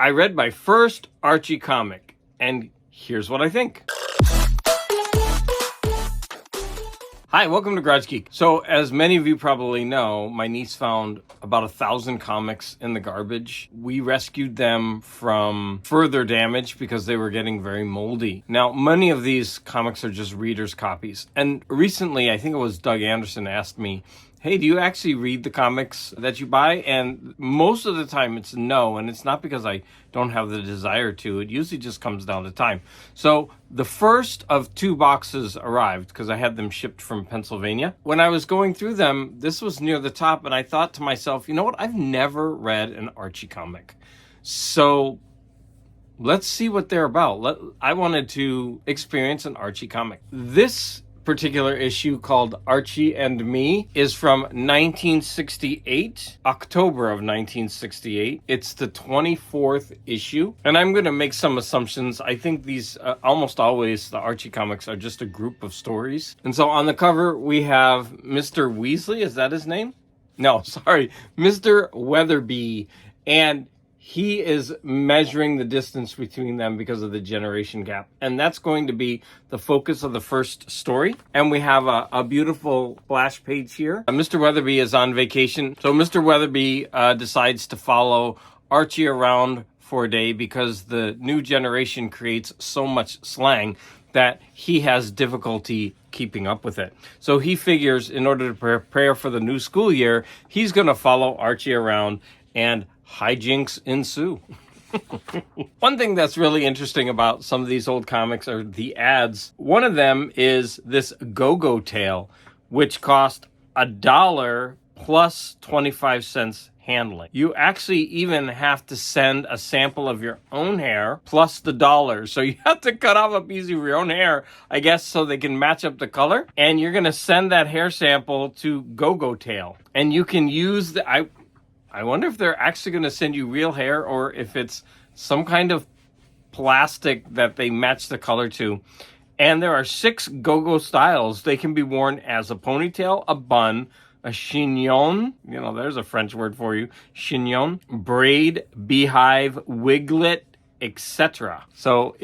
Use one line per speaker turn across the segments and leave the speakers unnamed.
I read my first Archie comic, and here's what I think. Hi, welcome to Garage Geek. So, as many of you probably know, my niece found about 1,000 comics in the garbage. We rescued them from further damage because they were getting very moldy. Now, many of these comics are just readers' copies. And recently, I think it was Doug Anderson asked me, hey, do you actually read the comics that you buy? And most of the time it's no, and it's not because I don't have the desire to. It usually just comes down to time. So the first of 2 boxes arrived because I had them shipped from Pennsylvania. When I was going through them, this was near the top, and I thought to myself, you know what? I've never read an Archie comic. So let's see what they're about. I wanted to experience an Archie comic. This particular issue, called Archie and Me, is from 1968, October of 1968. It's the 24th issue, and I'm going to make some assumptions. I think these, almost always, the Archie comics are just a group of stories. And so on the cover, we have Mr. Weasley. Is that his name? No, sorry, Mr. Weatherby. And he is measuring the distance between them because of the generation gap. And that's going to be the focus of the first story. And we have a beautiful splash page here. Mr. Weatherby is on vacation. So Mr. Weatherby decides to follow Archie around for a day because the new generation creates so much slang that he has difficulty keeping up with it. So he figures in order to prepare for the new school year, he's going to follow Archie around, and hijinks ensue. One thing that's really interesting about some of these old comics are the ads. One of them is this Go-Go Tail, which cost $1 plus 25 cents handling. You actually even have to send a sample of your own hair plus the $1. So you have to cut off a piece of your own hair, I guess, so they can match up the color. And you're going to send that hair sample to Go-Go Tail. And you can use I wonder if they're actually going to send you real hair or if it's some kind of plastic that they match the color to. And there are 6 go-go styles. They can be worn as a ponytail, a bun, a chignon, there's a French word for you, chignon, braid, beehive, wiglet, etc. So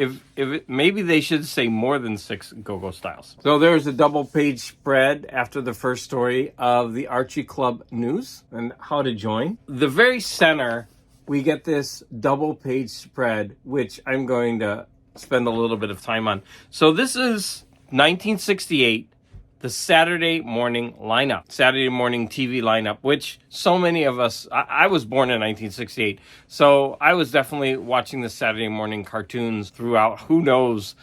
maybe they should say more than 6 go-go styles. So there's a double page spread after the first story of the Archie Club news and how to join. The very center, we get this double page spread, which I'm going to spend a little bit of time on. So this is 1968. The Saturday morning lineup, Saturday morning TV lineup, which so many of us, I was born in 1968, so I was definitely watching the Saturday morning cartoons throughout, who knows,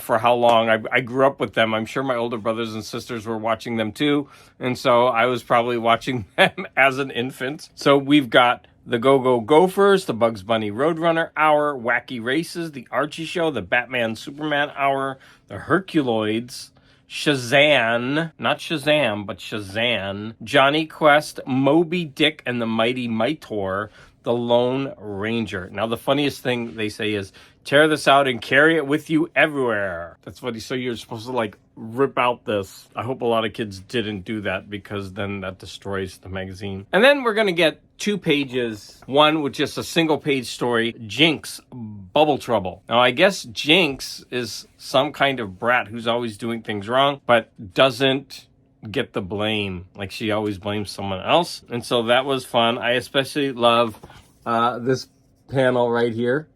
for how long. I grew up with them. I'm sure my older brothers and sisters were watching them too, and so I was probably watching them as an infant. So we've got the Go-Go Gophers, the Bugs Bunny Roadrunner Hour, Wacky Races, the Archie Show, the Batman Superman Hour, the Herculoids, Shazam, not Shazam, but Shazam, Johnny Quest, Moby Dick and the Mighty Mightor, the Lone Ranger. Now, the funniest thing they say is, tear this out and carry it with you everywhere. That's funny. So you're supposed to rip out this. I hope a lot of kids didn't do that because then that destroys the magazine. And then we're going to get 2 pages, one with just a single page story, Jinx, Bubble Trouble. Now, I guess Jinx is some kind of brat who's always doing things wrong, but doesn't get the blame. She always blames someone else. And so that was fun. I especially love this panel right here.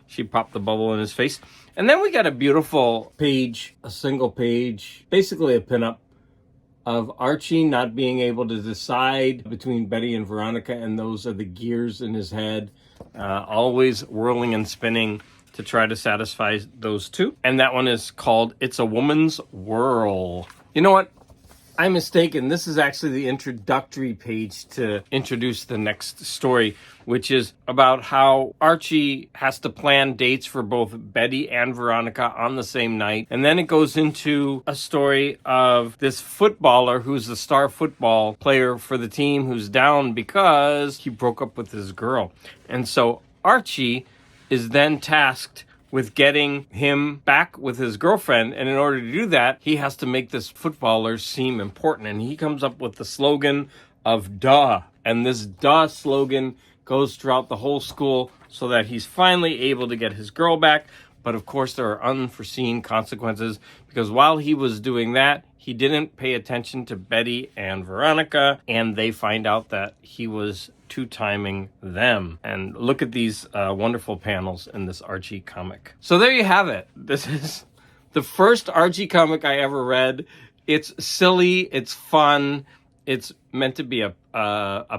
She popped the bubble in his face. And then we got a beautiful page, a single page, basically a pinup of Archie not being able to decide between Betty and Veronica, and those are the gears in his head, always whirling and spinning to try to satisfy those two. And that one is called It's a Woman's Whirl. You know what? I'm mistaken. This is actually the introductory page to introduce the next story, which is about how Archie has to plan dates for both Betty and Veronica on the same night. And then it goes into a story of this footballer who's the star football player for the team who's down because he broke up with his girl. And so Archie is then tasked with getting him back with his girlfriend. And in order to do that, he has to make this footballer seem important. And he comes up with the slogan of duh. And this duh slogan goes throughout the whole school so that he's finally able to get his girl back. But of course, there are unforeseen consequences because while he was doing that, he didn't pay attention to Betty and Veronica, and they find out that he was two-timing them. And look at these wonderful panels in this Archie comic. So there you have it. This is the first Archie comic I ever read. It's silly, it's fun, it's meant to be a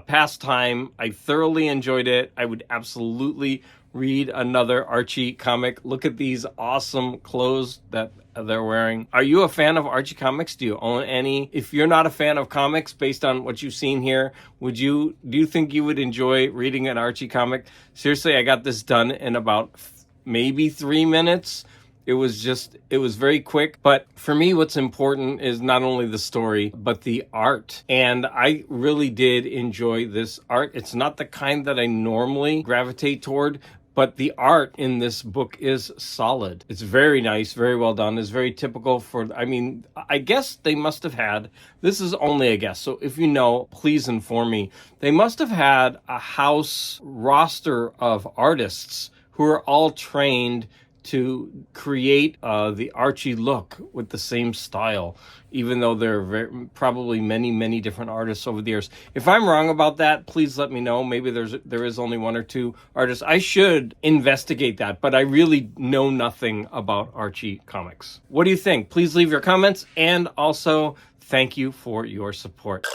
pastime. I thoroughly enjoyed it. I would absolutely read another Archie comic. Look at these awesome clothes that they're wearing. Are you a fan of Archie comics? Do you own any? If you're not a fan of comics, based on what you've seen here, do you think you would enjoy reading an Archie comic? Seriously, I got this done in about maybe 3 minutes. It was very quick. But for me, what's important is not only the story, but the art. And I really did enjoy this art. It's not the kind that I normally gravitate toward, but the art in this book is solid. It's very nice, very well done. It's very typical for, I guess they must have had, this is only a guess, so if you know, please inform me. They must have had a house roster of artists who are all trained to create the Archie look with the same style, even though there are probably many, many different artists over the years. If I'm wrong about that, please let me know. Maybe there is only 1 or 2 artists. I should investigate that, but I really know nothing about Archie comics. What do you think? Please leave your comments, and also thank you for your support.